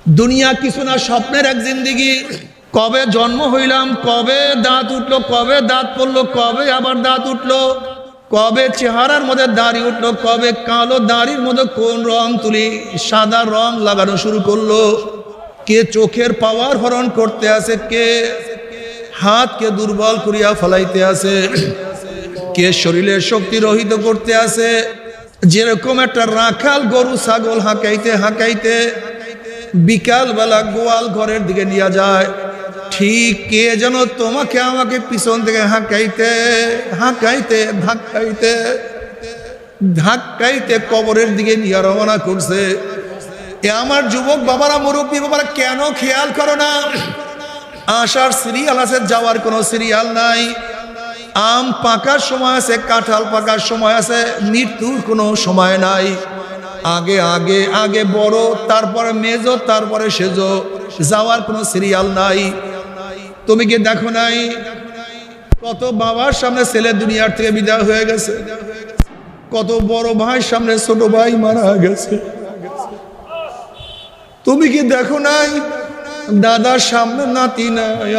দুনিয়া কিছু না, স্বপ্নের এক জিন্দিগি। কবে জন্ম হইলাম, কবে দাঁত উঠলো, কবে দাঁত পড়লো, কবে আবার দাঁত উঠলো, কবে চেহারার মধ্যে দাড়ি উঠলো, কবে কালো দাড়ির মধ্যে কোন রং তুলি সাদা রং লাগানো শুরু করলো, কে চোখের পাওয়ার হরণ করতে আছে, কে হাতকে দুর্বল করিয়া ফেলাইতে আছে, কে শরীরের শক্তি রহিত করতে আছে। যেরকম একটা রাখাল গরু ছাগল হাঁকাইতে হাঁকাইতে বিকাল বেলা গোয়াল ঘরের দিকে নিয়ে যায়, ঠিক কে যেন তোমাকে আমাকে পিছন থেকে হাঁকাইতে হাঁকাইতে ধাক্কাইতে ধাক্কাইতে কবরের দিকে নিয়ে রওনা করছে। এ আমার যুবক বাবারা, মুরব্বী বাবারা, কেন খেয়াল করো না? আসার সিরিয়াল আছে, যাওয়ার কোনো সিরিয়াল নাই। আম পাকার সময় আছে, কাঁঠাল পাকার সময় আছে, মৃত্যুর কোনো সময় নাই। আগে আগে আগে বড়, তারপরে মেজো, তারপরে সেজো, যাওয়ার কোনো সিরিয়াল নাই। তুমি কি দেখো নাই কত বাবার সামনে ছেলে দুনিয়ার থেকে বিদায় হয়ে গেছে, কত বড় ভাইয়ের সামনে ছোট ভাই মারা গেছে? তুমি কি দেখো নাই দাদার সামনে নাতি নাই?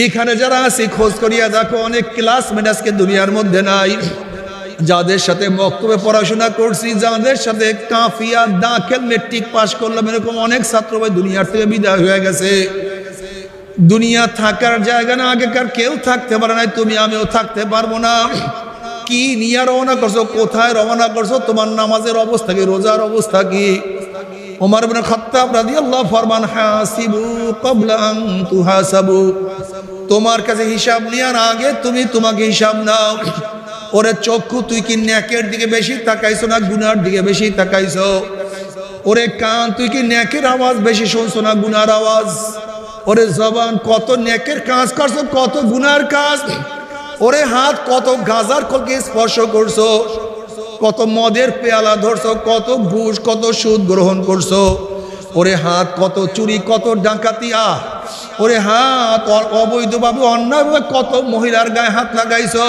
এখানে যারা আছে খোঁজ করিয়া দেখো, অনেক ক্লাসমেট আজকে দুনিয়ার মধ্যে নাই। যাদের সাথে মক্তবে পড়াশোনা করছি, যাদের সাথে কাফিয়া দাখিল মেট্রিক পাস করলাম, এরকম অনেক ছাত্র ভাই দুনিয়ার থেকে বিদায় হয়ে গেছে। দুনিয়া থাকার জায়গা না, আগেকার কেউ থাকতে পারে নাই, তুমি আমিও থাকতে পারবো না। কি নিয়ে রওনা করছো, কোথায় রওনা করছো? তোমার নামাজের অবস্থা কি, রোজার অবস্থা কি? ওমর ইবনে খাত্তাব রাদিয়াল্লাহু ফরমান, হাসিবু ক্বাবলা আন তুহাসাবু। তোমার কাছে হিসাব নেওয়ার আগে তুমি তোমাকে হিসাব নাও। ওরে চক্ষু, তুই কি নেকের দিকে বেশি তাকাইছো না গুনার দিকে বেশি তাকাইছো? ওরে কান, তুই কি নেকের আওয়াজ বেশি শুনছো না গুনার আওয়াজ? ওরে জবান, কত নেকের কাজ করছো, কত গুনার কাজ? ওরে হাত, কত গাজার কলকে স্পর্শ করছো, কত মদের পেয়ালা ধরছো, কত ঘুষ কত সুদ গ্রহণ করছো? ওরে হাত, কত চুরি কত ডাকাতি? ওরে হাত, অবৈধভাবে অন্যায়ভাবে কত মহিলার গায়ে হাত লাগাইছো?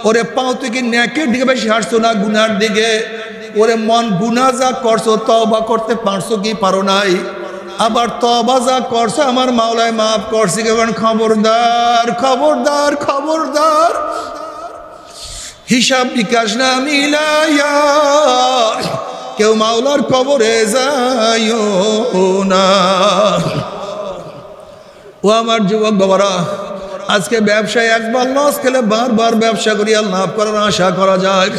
ওরে পাও, তুই কি নেকের দিকে বেশি হাঁটছো না গুনার দিকে? ওরে মন, গুনাহ যা করছো তওবা করতে পারছো কি পারো নাই? আবার তওবা যা করছো আমার মাওলায় মাফ করছি, কারণ খবরদার খবরদার খবরদার, হিসাব নিকাশ না মিলাইয়া কেউ মাওলার কবরে যাইও না। ও আমার যুবক বাবারা, আজকে ব্যবসায় একবার লস খেলে বারবার ব্যবসা করিয়া লাভ করার আশা করা যায়।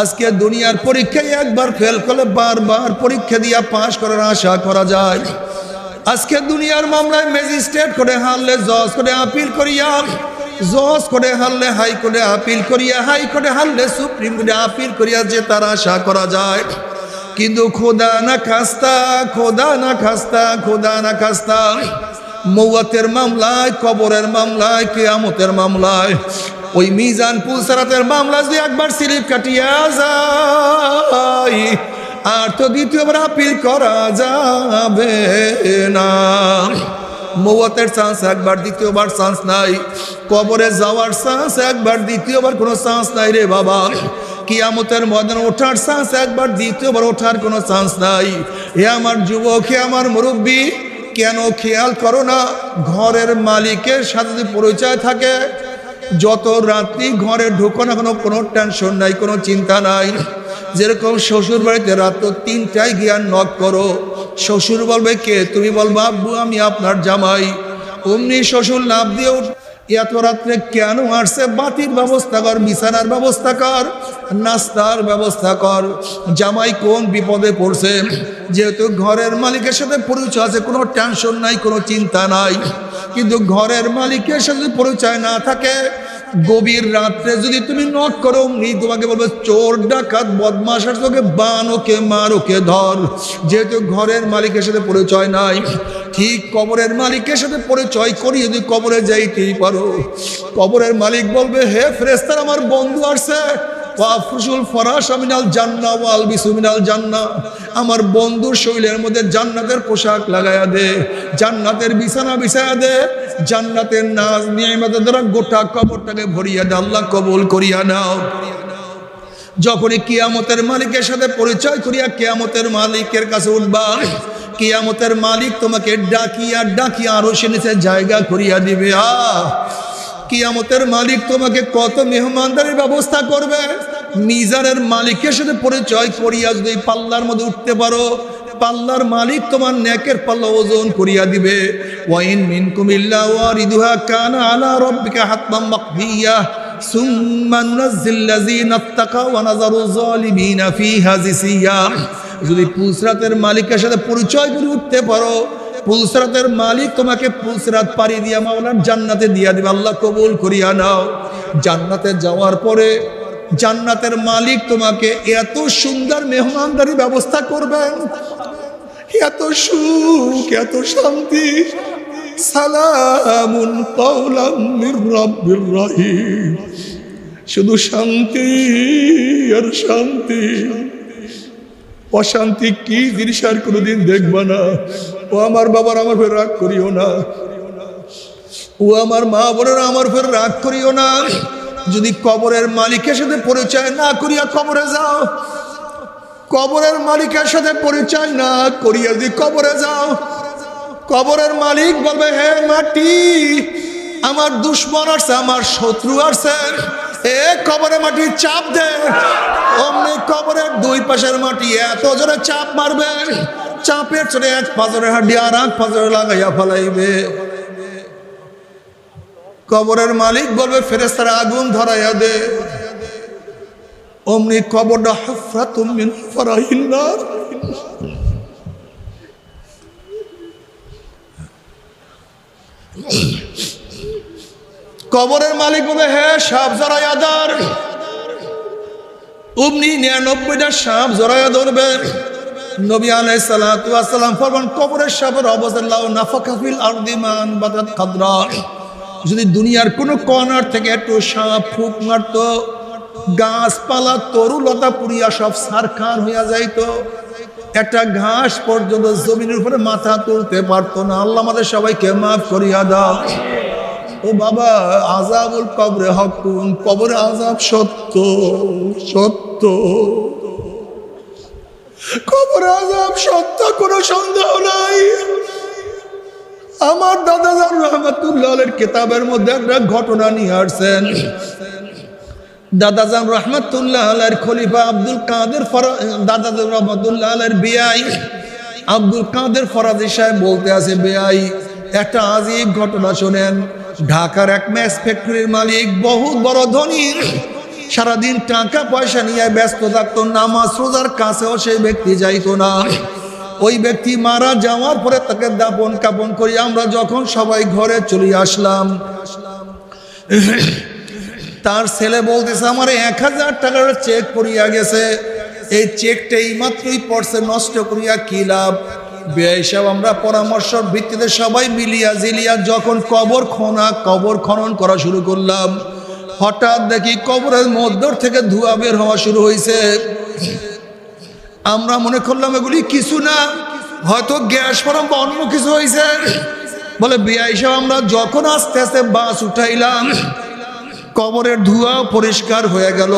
আজকে দুনিয়ার পরীক্ষায় একবার ফেল করলে বারবার পরীক্ষা দিয়া পাশ করার আশা করা যায়। আজকে দুনিয়ার মামলায় ম্যাজিস্ট্রেট করে হারলে জজ করে আপিল করিয়া, জজ করে হারলে হাইকোর্টে আপিল করিয়া, হাইকোর্টে হারলে সুপ্রিম কোর্টে আপিল করিয়া যে তার আশা করা যায়। কিন্তু খোদা না খাস্তা, খোদা না খাস্তা, খোদা না খাস্তা, মৌয়াতের মামলায়, কবরের মামলায়, কিয়ামতের মামলায়, ওই মিজান পুলসারাতের মামলা যদি একবার স্লিপ কাটিয়া যায়, আর তো দ্বিতীয়বার আপিল করা যাবে না। মৌয়াতের চান্স একবার, দ্বিতীয়বার চান্স নাই। কবরে যাওয়ার চান্স একবার, দ্বিতীয়বার কোনো চান্স নাই রে বাবা। কিয়ামতের ময়দানে ওঠার চান্স একবার, দ্বিতীয়বার ওঠার কোনো চান্স নাই। হে আমার যুবক, হে আমার মুরব্বী, কেন খেয়াল করো না? ঘরের মালিকের সাথে যদি পরিচয় থাকে, যত রাত্রি ঘরে ঢুকো না কোনো টেনশন নাই, কোনো চিন্তা নাই। যেরকম শ্বশুর বাড়িতে রাত 3টায় গিয়া নক করো, শ্বশুর বলবে কে? তুমি বলবা আব্বু আমি আপনার জামাই। অমনি শ্বশুর লাভ দিয়ে এত রাত্রে কেন আসছে? বাতির ব্যবস্থা কর, বিছানার ব্যবস্থা কর, নাস্তার ব্যবস্থা কর। জামাই কোন বিপদে পড়ছে, যেহেতু ঘরের মালিকের সাথে পরিচয় আছে, কোনো টেনশন নাই, কোনো চিন্তা নাই। কিন্তু ঘরের মালিকের সাথে পরিচয় না থাকে, গভীর রাত্রে যদি তুমি নক করো, তোমাকে বলবে চোর ডাকাত বদমাশ, আর তোকে বান, ওকে মার, ওকে ধর। যেহেতু ঘরের মালিকের সাথে পরিচয় নাই, ঠিক কবরের মালিকের সাথে পরিচয় করি যদি কবরে যাইতেই পারো, কবরের মালিক বলবে হে ফেরেশতা, আমার বন্ধু আসছে, ওয়াফরুশুল ফরাশা মিনাল জান্নাহ ওয়াল বিসু মিনাল জান্নাহ, আমার বন্ধুর শরীরের মধ্যে জান্নাতের পোশাক লাগায়া দে, জান্নাতের বিছানা বিছায়া দে, জান্নাতের নাজ নিয়ামতের দ্বারা গোটা কবরটাকে ভরিয়া দে, আল্লাহ কবুল করিয়া নাও। যখনই কিয়ামতের মালিকের সাথে পরিচয় করিয়া কিয়ামতের মালিকের কাছে উঠবা, কিয়ামতের মালিক তোমাকে ডাকিয়া ডাকিয়া আরো সে নিচে জায়গা করিয়া দিবে। কিয়ামতের মালিক তোমাকে কত মেহমানদারির ব্যবস্থা করবে। মিজানের মালিকের সাথে পরিচয় করিয়া যদি পাল্লার মধ্যে উঠতে পারো, পাল্লার মালিক তোমার নেকের পাল্লা ওজন করিয়া দিবে। ওয়াইন মিনকুম ইল্লা ওয়ারিদুহা কানা আলা রাব্বিকা হাতমান মাকদিয়া সুম্মা নুনাজ্জিল লাযিনা ইত্তাকাও ওয়া নাযারু যালিমিনা ফিহা জিসিয়া। যদি পুলসরাতের মালিকের সাথে পরিচয় করে উঠতে পারো, পুলসরাতের মালিক তোমাকে পুলসরাত পাড়ি দিয়া মাওলার জান্নাতে দিয়া দিবে। আল্লাহ কবুল করিয়া নাও। জান্নাতে যাওয়ার পরে জান্নাতের মালিক তোমাকে এত সুন্দর মেহমানদারি ব্যবস্থা করবেন, এত সুখ, এত শান্তি। সালামুন কাওলাম মির রাব্বির রহিম। শুধু শান্তি আর শান্তি। অশান্তি কি জিনিস আর কোনোদিন দেখবা না। ও আমার বাবার, আমার ফের রাগ করিও না। ও আমার মা বোনেরা, আমার ফের রাগ করিও না। যদি কবরের মালিকের সাথে পরিচয় না করিয়া কবরে যাও, কবরের মালিকের সাথে পরিচয় না করিয়া যদি কবরে যাও, কবরের মালিক বলবে, হে মাটি, আমার দুশ্মন আসছে, আমার শত্রু আসছে, এ কবরে মাটি চাপ দে। অমনি কবরের দুই পাশের মাটি এত জোরে চাপ মারবে, চাপের চলে এক পাঁজরের হাড্ডি আর এক পাঁজরে লাগাইয়া ফেলাইবে। কবরের মালিক বলবে, ফেরেশতারা আগুন ধরাইয়া দে। অমনি কবরটা হুফরাতুম মিন হুফরাইন নার। কবরের মালিক বলবে, হে সাপ জড়াইয়া ধর। অমনি 99টা সাপ জড়াইয়া ধরবে। নবী আলাইহিস সালাতু ওয়াস সালাম ফরমান, কবরের সাপের অবস্থা লাউ নাফাকা ফিল আরদি মান বাদাত খাদরা। যদি দুনিয়ার কোনো কর্নার থেকে একটু সাপ ফুক মারত, গাছপালা তরুলতা পুরিয়া সব সারখার হইয়া যাইত, একটা ঘাস পর্যন্ত জমিনের উপরে মাথা তুলতে পারতো না। আল্লাহ আমাদের সবাইকে মাফ করিয়া দাও। ও বাবা, আযাবুল কবরে হকুন, কবরে আযাব সত্য, সত্য, কবরে আযাব সত্য, কোনো সন্দেহ নাই। আমার দাদা জান রহমাতুল্লাহ আলাইহির কিতাবের মধ্যে একটা ঘটনা নিয়ে আসছেন। দাদাজান রহমাতুল্লাহ আলাইহির খলিফা আব্দুল কাদের দাদাজান রহমাতুল্লাহ আলাইহির বিয়াই আব্দুল কাদের ফরাজি সাহেব বলতে আছে, বিয়াই একটা আজীব ঘটনা শোনেন। ঢাকার এক ম্যাচ ফ্যাক্টরির মালিক, বহুত বড় ধনী, সারাদিন টাকা পয়সা নিয়ে ব্যস্ত থাকতো, নামাজ রোজার কাছেও সেই ব্যক্তি যাইতো না। ওই ব্যক্তি মারা যাওয়ার পরে তাকে দাপন কাপন করি আমরা যখন সবাই ঘরে চলে আসলাম, তার ছেলে বলতেছে, আমার 1000 টাকার চেক পড়িয়া গেছে, এই চেকটা এই মাত্রই পড়ছে, নষ্ট করিয়া কি লাভ। বেয়াই সাহেব, আমরা পরামর্শের ভিত্তিতে সবাই মিলিয়া জিলিয়া যখন কবর খনন করা শুরু করলাম, হঠাৎ দেখি কবরের মধ্য থেকে ধোঁয়া বের হওয়া শুরু হয়েছে। আমরা মনে করলাম এগুলি কিছু না, হয়তো গ্যাস ফরম বা অন্য কিছু হয়েছে। বলে বেয়াই সাহেব, আমরা যখন আস্তে আস্তে বাস উঠাইলাম, কবরের ধোঁয়া পরিষ্কার হয়ে গেল।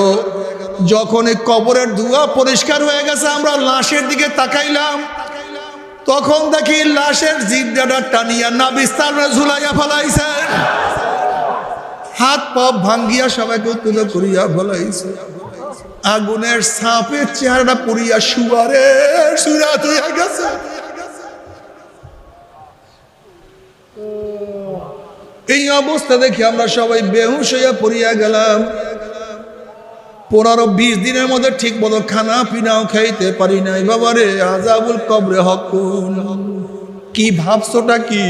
যখন এই কবরের ধোঁয়া পরিষ্কার হয়ে গেছে, আমরা লাশের দিকে তাকাইলাম, তখন দেখি লাশের জিহ্বাটা টানিয়া নাবিস্তানে ঝুলাইয়া ফেলাইছে, হাত পা ভাঙ্গিয়া সবাইকে তুলে করিয়া ফেলাইছে। আগুনের সাপের চেহারাটা পুড়িয়া শুয়ারের সুরাত হইয়া গেছে। এই অবস্থা দেখে আমরা সবাই বেহুশ হইয়া পড়িয়া গেলাম। 15-20 দিনের মধ্যে ঠিক মতো খানা পিনাও খাইতে পারি নাই। বাবারে, আযাবুল কবরে হকুন। কি ভাবছোটা কি?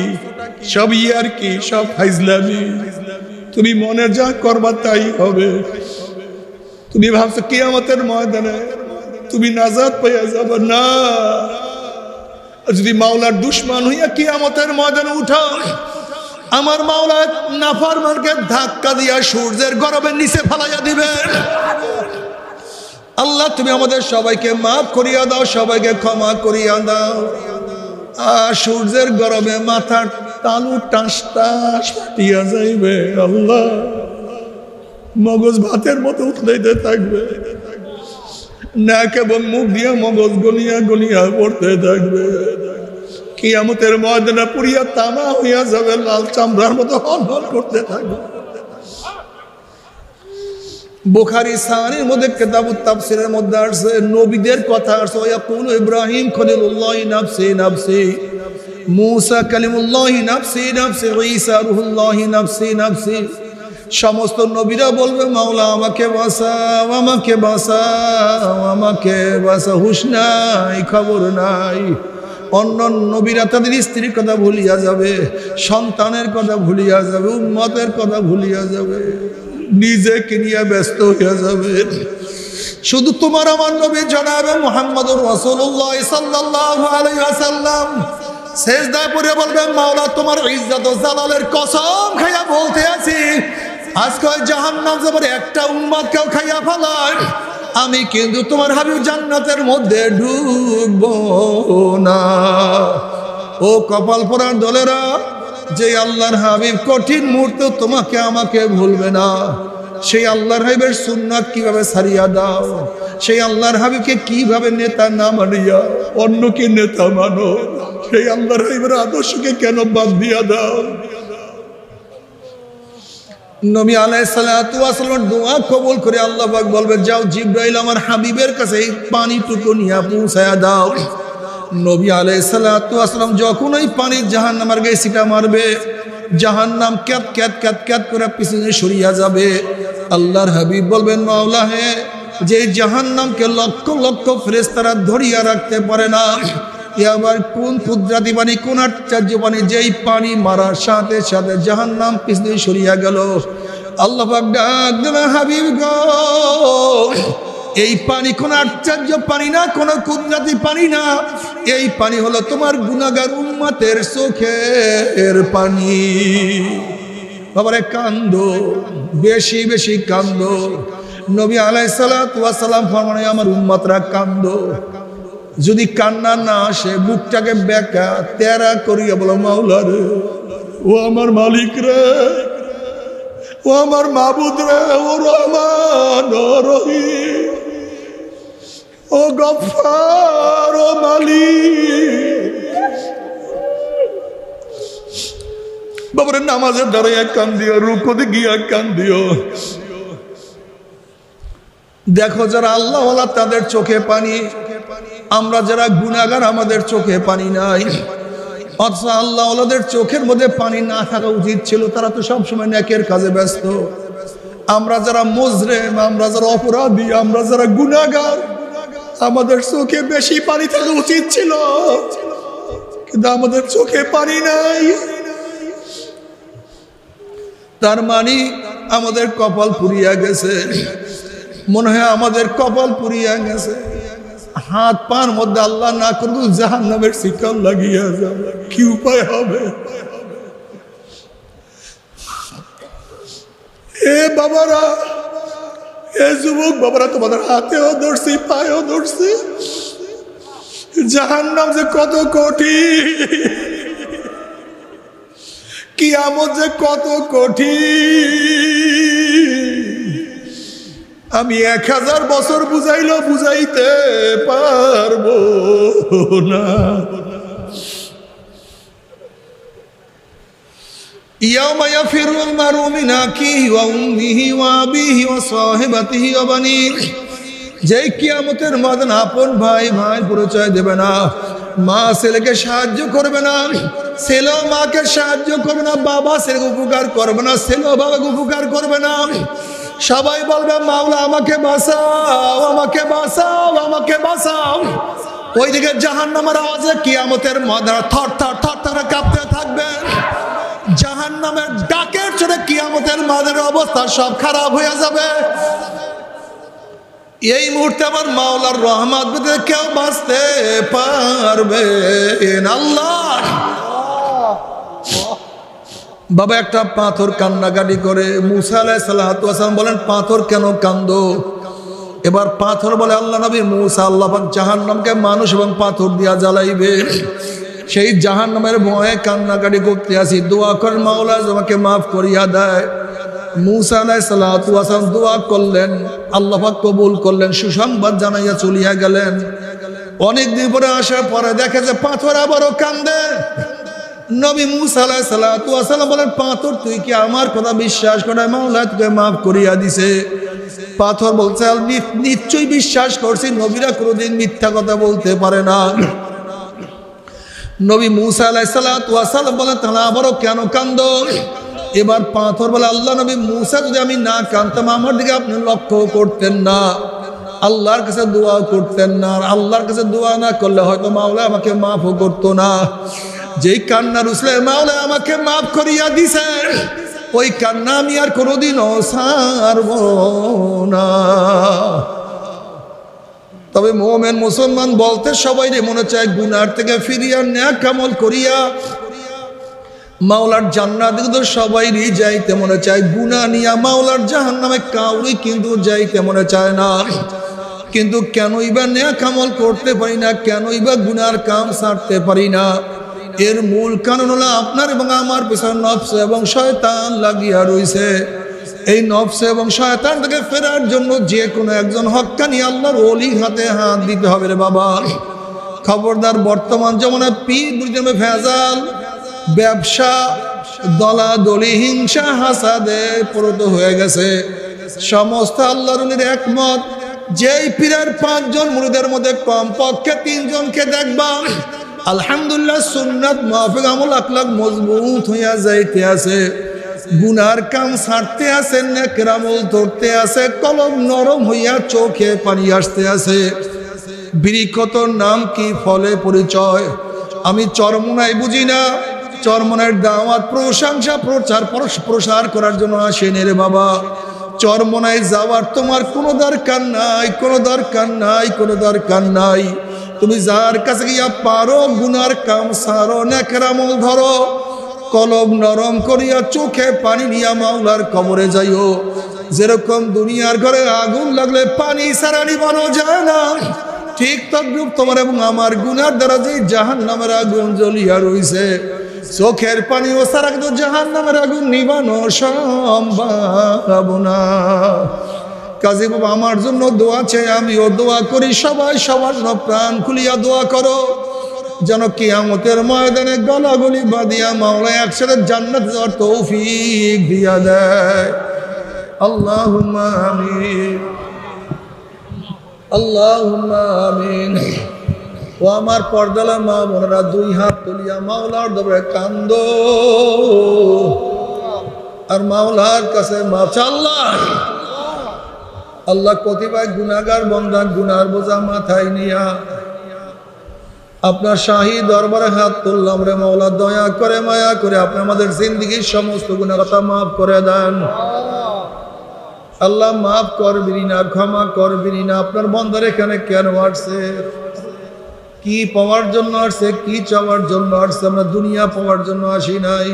সব ইয়ার কি, সব ফাইজলামি। তুমি মনে যা করবা তাই হবে। তুমি ভাবছো কিয়ামতের ময়দানে তুমি নাজাত পাইয়া যাবে না। যদি মাওলার দুশমন হইয়া কিয়ামতের ময়দানে উঠাও, আমার মাওলা নাফরমানকে ধাক্কা দিয়া সূর্যের গরমের নিচে ফেলাইয়া দিবেন। আল্লাহ, তুমি আমাদের সবাইকে মাফ করিয়া দাও, সবাইকে ক্ষমা করিয়া দাও। আর সূর্যের গরমে মাথার তালু টাস টাস ফাটিয়া যাইবে। আল্লাহ, মগজ ভাতের মতো উঠলাইতে থাকবে। নাক এবং মুখ দিয়ে মগজ গলিয়া গলিয়া পড়তে থাকবে। কিয়ামতের ময়দানে পুরিয়া তামা হইয়া যাবে, লাল চামড়ার মতো হনহন করতে থাকবে। বুখারী সাহিহর মধ্যে কিতাবুত তাফসীরের মধ্যে আছে, নবীদের কথা আছে, ইয়াকুলু ইব্রাহিম খলিলুল্লাহ নাফসি নাফসি, মূসা কালিমুল্লাহ নাফসি নাফসি, ঈসা রূহুল্লাহ নাফসি নাফসি। সমস্ত নবীরা বলবে মাওলা আমাকে বাঁচাও, আমাকে বাঁচাও, আমাকে বাঁচাও। হুঁশ নাই, খবর নাই। অন্য নবীরা তাদের স্ত্রীর কথা ভুলিয়া যাবে, সন্তানের কথা ভুলিয়া যাবে, উম্মতের কথা ভুলিয়া যাবে, নিজেকে নিয়ে ব্যস্ত হয়ে যাবে। শুধু তোমার আমার নবী জনাবে মুহাম্মদুর রাসূলুল্লাহ সাল্লাল্লাহু আলাইহি ওয়াসাল্লাম সিজদায় পড়ে বলবেন মাওলা তোমার ইজ্জত ও জালালের কসম খাইয়া বলতে আছি, আজকে জাহান্নাম যাবার একটা উম্মতকেও খাইয়া ফেলায় আমি কিন্তু তোমার হাবিব জান্নাতের মধ্যে ঢুকবো না। ও কপাল পোড়ার দলেরা, যে আল্লাহর হাবিব কঠিন মুহূর্তে তোমাকে আমাকে ভুলবে না, সেই আল্লাহর হাবিবের সুন্নাত কিভাবে ছাড়িয়া দাও, সেই আল্লাহর হাবিবকে কিভাবে নেতা না মানিয়া অন্যকে নেতা মানো, সেই আল্লাহর হাবিবের আদর্শকে কেন বাদ দিয়া দাও। নবী আলাইহিস সালাতু ওয়াস সালাম দোয়া কবুল করে আল্লাহ পাক বলবে যাও জিবরাইল আমার হাবিবের কাছে এই পানিটুকু নিয়ে পৌঁছায়া দাও। নবী আলাইহিস সালাতু ওয়াস সালাম যখন ওই পানি জাহান্নামের গায়ে ছিটা মারবে, জাহান্নাম ক্যাত ক্যাত ক্যাত ক্যাত করে পিছনে সরিয়া যাবে। আল্লাহর হাবিব বলবেন মাওলা হে, যে জাহান্নামকে লক্ষ লক্ষ ফেরেশতারা ধরিয়া রাখতে পারে না, এ আবার কোন কুদরতি পানি, কোন আশ্চর্য পানি, যেই পানি মারার সাথে সাথে জাহান্নাম পিছনে সরিয়া গেল। আল্লাহ পাক ডাক দেবে হাবিব গো, এই পানি কোন আশ্চর্য পানি না, কোন কুদরতি পানি না, এই পানি হলো তোমার গুনাহগার উম্মতের চোখের পানি। বাবারে কান্দো, বেশি বেশি কান্দো। নবী আলাইহিস সালাতু ওয়াস সালাম ফরমানে আমার উম্মতরা কান্দো। যদি কান্না না আসে মুখটাকে বেঁকা তেরা করিয়া বলো মাওলা রে, ও আমার মালিক রে, ও আমার মাবুদ রে, ও রহমান, ও রহিম, ও গফফার, ও মালিক। বাবারে নামাজের দাঁড়াইয়া কান্দিও, রুকুতে গিয়া কান্দিও। দেখো যারা আল্লাহওয়ালা তাদের চোখে পানি, আমরা যারা গুনাহগার আমাদের চোখে পানি নাই। অথচ আল্লাহওয়ালাদের চোখের মধ্যে পানি না থাকা উচিত ছিল, তারা তো সবসময় নেকের কাজে ব্যস্ত। আমরা যারা মুজরিম, আমরা যারা অপরাধী, আমরা যারা গুনাহগার, আমাদের চোখে বেশি পানি থাকা উচিত ছিল, কিন্তু আমাদের চোখে পানি নাই। তার মানে আমাদের কপাল পুড়িয়া গেছে, মনে হয় আমাদের কপাল পুড়িয়া গেছে। হাত পার মধ্যে আল্লাহ না করবো জাহান্নামের শিকল লাগিয়া যাবে, কি উপায় হবে? এ বাবারা, এ যুবক বাবারা, তোমাদের হাতেও ধরছি, পায়েও ধরছি। জাহান্নাম যে কত কঠিন, কিয়ামত যে কত কঠিন, আমি 1000 বছর বুঝাইলেও বুঝাইতে পারবো না। ইয়াউমা ইয়াফিরুল মারউ মিন আখিহি ওয়া উম্মিহি ওয়া আবিহি ওয়া সাহিবাতিহি ওয়া বানিহি, যেই কিয়ামতের ময়দানে আপন ভাই ভাই পরিচয় দেবে না, মা ছেলেকে সাহায্য করবে না, ছেলেও মাকে সাহায্য করবে না, বাবা ছেলেকে উপকার করবে না, ছেলেও বাবাকে উপকার করবে না। সবাই বলবে মাওলা আমাকে বাঁচাও, আমাকে বাঁচাও, আমাকে বাঁচাও। ওইদিকে জাহান্নামের আওয়াজে কিয়ামতের ময়দানে থর থর থর থর কাঁপতে থাকবে। জাহান্নামের ডাকের চড়ে কিয়ামতের ময়দানের অবস্থা সব খারাপ হয়ে যাবে। এই মুহূর্তে আমার মাওলার রহমত পেতে কেউ বাঁচতে পারবে আল্লাহ। বাবা একটা পাথর কান্নাকাটি করে। মুসা আলাইহিস সালাতু ওয়াস সালাম বলেন পাথর কেন কান্দো? এবার পাথর বলে আল্লাহ নবী মুসা, আল্লাহ পাক জাহান্নামকে মানুষ এবং পাথর দিয়া জ্বালাইবে, সেই জাহান্নামের ভয়ে কান্নাকাটি করতে আসি। দোয়া করেন মাওলা আমাকে মাফ করিয়া দেয়। মুসা আলাইহিস সালাতু ওয়াস সালাম দোয়া করলেন, আল্লাহ পাক কবুল করলেন, সুসংবাদ জানাইয়া চলিয়া গেলেন। অনেকদিন পরে আসার পরে দেখে যে পাথর আবারও কান্দে। নবী মুসা আলাইহিস সালাতু ওয়াস সালাম বলেন, পাথর তুই কি আমার কথা বিশ্বাস করে মাওলা তোকে মাফ করিয়া দিছে? পাথর বলছে, নিশ্চয়ই বিশ্বাস করছি, নবীরা কোনোদিন মিথ্যা কথা বলতে পারে না। নবী মুসা আলাইহিস সালাতু ওয়াস সালাম বলেন, তাহলে আবারও কেন কান্দো? এবার পাথর বলে, আল্লাহ নবী মুসা, যদি আমি না কাঁদতাম আমার দিকে আপনি লক্ষ্য করতেন না, আল্লাহর কাছে দোয়া করতেন না, আর আল্লাহর কাছে দোয়া না করলে হয়তো মাওলা আমাকে মাফও করতো না। যেই কান্নার উসলে মাওলা আমাকে মাফ করিয়া দিছে, ওই কান্না আমি আর কোনোদিনও ছাড়ব না। তবে মুমিন মুসলমান বলতে সবাই মনে চায় গুনার থেকে ফিরিয়া নেক আমল করিয়া মাওলার জান্নাত দিকে তো সবাইরই যাইতে মনে চায়, গুনাহ নিয়া মাওলার জাহান্নামে কাউরি কিন্তু যাইতে মনে চায় না। কিন্তু কেনই বা নেক আমল করতে পারি না, কেনই বা গুনার কাম ছাড়তে পারি না? এর মূল কারণ হলো আপনার এবং আমার পেছনে নফস এবং শয়তান লাগিয়া রইছে। এই নফস এবং শয়তান থেকে ফেরার জন্য যে কোনো একজন হক্কানি আল্লাহর ওলির হাতে হাত দিতে হবে রে বাবা। খবরদার, বর্তমান জমানায় পীর মুরিদের ভেজাল, ব্যবসা, দলাদলি, হিংসা, হাসাদে পরিণত হয়ে গেছে। সমস্ত আল্লাহর ওলির একমত, যেই পীরের 5 জন মুরিদের মধ্যে কমপক্ষে 3 জনকে দেখবা আলহামদুলিল্লাহ সুন্নাত মাফিক আমল আখলাক মজবুত হইয়া যাইতে আছে, গুনার কাম ছাড়তে আছে, নেকের আমল ধরতে আছে, কলম নরম হইয়া চোখে পানি আসতে আছে। বৃক্ষতর নাম কি, ফলে পরিচয়। আমি চরমোনাই বুঝি না, চরমোনাইয়ের দাওয়াত প্রশংসা প্রসার করার জন্য আসেন রে বাবা। চরমোনাই যাওয়ার তোমার কোনো দরকার নাই, কোনো দরকার নাই, কোনো দরকার নাই। তুমি যার কাছে গিয়া পারো গুনার কাম সারো, নেকের আমল ধরো, কলম নরম করিয়া চোখে পানি নিয়া মাওলার কবরে যাইও। যেরকম দুনিয়ার ঘরে আগুন লাগলে পানি ছাড়া নিবানো যায় না, ঠিক তদ্রূপ তোমার এবং আমার গুনার দ্বারা যে জাহান্নামের আগুন জ্বলিয়া রইছে, চোখের পানি ও ছাড়া কিন্তু জাহান্নামের আগুন নিবানো সম্ভব না। কাজী বাবা আমার জন্য দোয়া চাই, আমিও দোয়া করি, সবাই সবার জন্য প্রাণ খুলিয়া দোয়া করো, যেন কিয়ামতের ময়দানে গলাগলি বাঁধিয়া মাওলা একসাথে জান্নাত যাওয়ার তৌফিক দিয়া দেয়। আল্লাহুম্মা আমিন, আল্লাহুম্মা আমিন। ও আমার পর্দালা মা বোনেরা, 2 হাত তুলিয়া মাওলার দরবারে কান্দো আর মাওলার কাছে মাফ চা। আল্লাহ কতিপয় গুনাহগার বান্দা গুনার বোঝা মাথায় নিয়া আপনার শাহী দরবারে হাত তুললাম রে মাওলা, দয়া করে মায়া করে আপনি আমাদের জিন্দেগীর সমস্ত গুনাহ কথা মাফ করে দেন। আল্লাহ মাফ করবেন না, ক্ষমা করবেন না। আপনার বান্দার এখানে কেন আসছে, কি পাওয়ার জন্য আসছে, কি চাওয়ার জন্য আসছে? আমরা দুনিয়া পাওয়ার জন্য আসি নাই,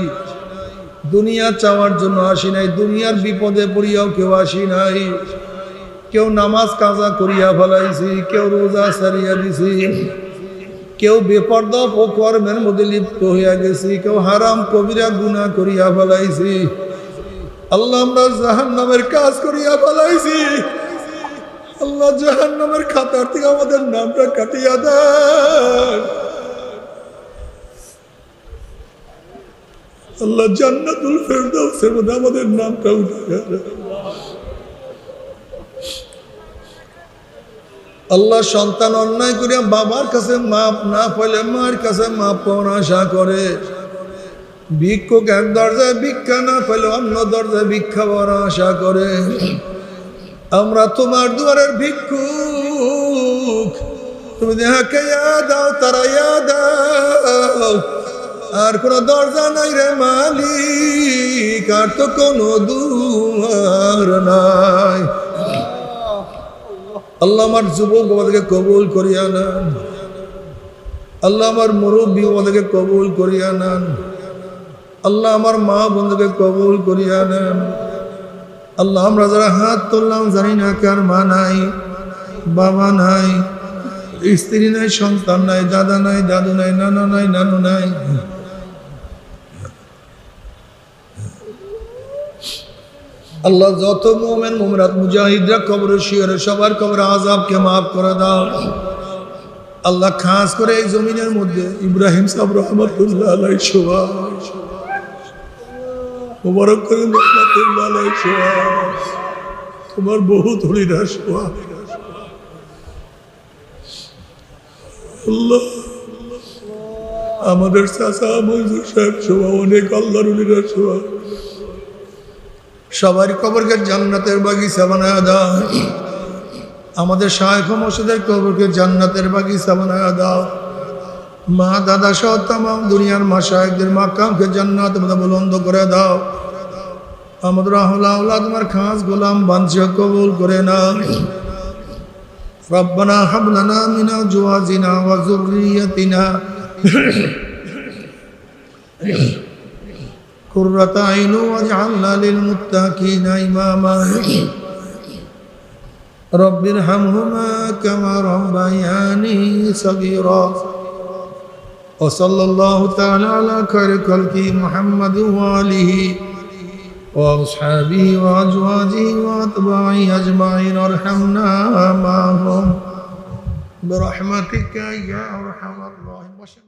দুনিয়া চাওয়ার জন্য আসি নাই, দুনিয়ার বিপদে পড়িয়াও কেউ আসি নাই। কেউ নামাজ কাজা করিয়া ফেলাইছি, কেউ রোজা সারিয়া দিছি, কেউ বেপরদা কর্মের মধ্যে লিপ্ত হইয়া গেছি, কেউ হারাম কবিরা গুনাহ করিয়া ফেলাইছি। আল্লাহ আমরা জাহান্নামের কাজ করিয়া ফেলাইছি। আল্লাহ জাহান্নামের খাতার থেকে আমাদের নামটা কাটিয়া দেন। আল্লাহ জান্নাতুল ফেরদাউসের মধ্যে আমাদের নামটা উঠাইয়া দেন। আল্লাহ সন্তান অন্যায় করিয়া বাবার কাছে মাপ না পাইলে মার কাছে মাপ পাওয়ার আশা করে, ভিক্ষুক এক দরজায় ভিক্ষা না পাইলে অন্য দরজায় ভিক্ষা পাওয়ার আশা করে। আমরা তোমার দুয়ারের ভিক্ষুক, তুমি যাহাকে দাও তারা দাও। আর কোন দরজা নাই রে মালিক, আর তো কোনো দুয়ার নাই। আল্লাহ আমার যুবক বাবাদেরকে কবুল করিয়া নেন, আল্লাহ আমার মুরব্বী বাবাদেরকে কবুল করিয়া নেন, আল্লাহ আমার মা বোনদেরকে কবুল করিয়া নেন। আল্লাহ আমরা যারা হাত তুললাম জানি না কার মা নাই, বাবা নাই, স্ত্রী নাই, সন্তান নাই, দাদা নাই, দাদু নাই, নানা নাই, নানু নাই। আল্লাহ যত মুমিন মুমিনাত মুজাহিদরা কবরে শিয়রে সবার কবরে আযাবকে মাফ করে দাও আল্লাহ। খাস করে এই জমিনের মধ্যে ইব্রাহিম সাহেব রহমতুল্লাহ আলাইহি শোয়া মুবারক করিম রহমতুল্লাহ আলাইহি শোয়া তোমার বহু ধরিরা শোয়া আল্লাহ। আমাদের চাচা মঞ্জুর সাহেব শোয়া অনেক আল্লাহর উলিরা শোয়া সবারই কবরকে জান্নাতের বাগিচা বানায় দাও। আমাদের শায়খ মসজিদের কবরকে জান্নাতের বাগিচা বানায় দাও। মা দাদা সহ তামাম দুনিয়ার মাশায়েখদের মাকামকে জান্নাতের মধ্যে বুলন্দ করে দাও। আমাদের আওলাদ তোমার খাস গোলাম বাঞ্ছা কবুল করে নাও। রব্বানা হাব লানা মিন আজওয়াজিনা ওয়া যুররিয়াতিনা কুররাতা আইন ওয়াজআলনা লিল মুত্তাকিনা ইমামা রব্বিরহামহুমা কামা রাব্বায়ানি সগীরা ওয়া সাল্লাল্লাহু তাআলা আলা খায়রি খালকি মুহাম্মাদিন ওয়া আলিহি ওয়া আসহাবিহি ওয়া আজওয়াজিহি ওয়া আতবাঈহি আজমাইন আরহামনা মা'হুম বিরহমাতিকা ইয়া আরহামার রাহিমিন।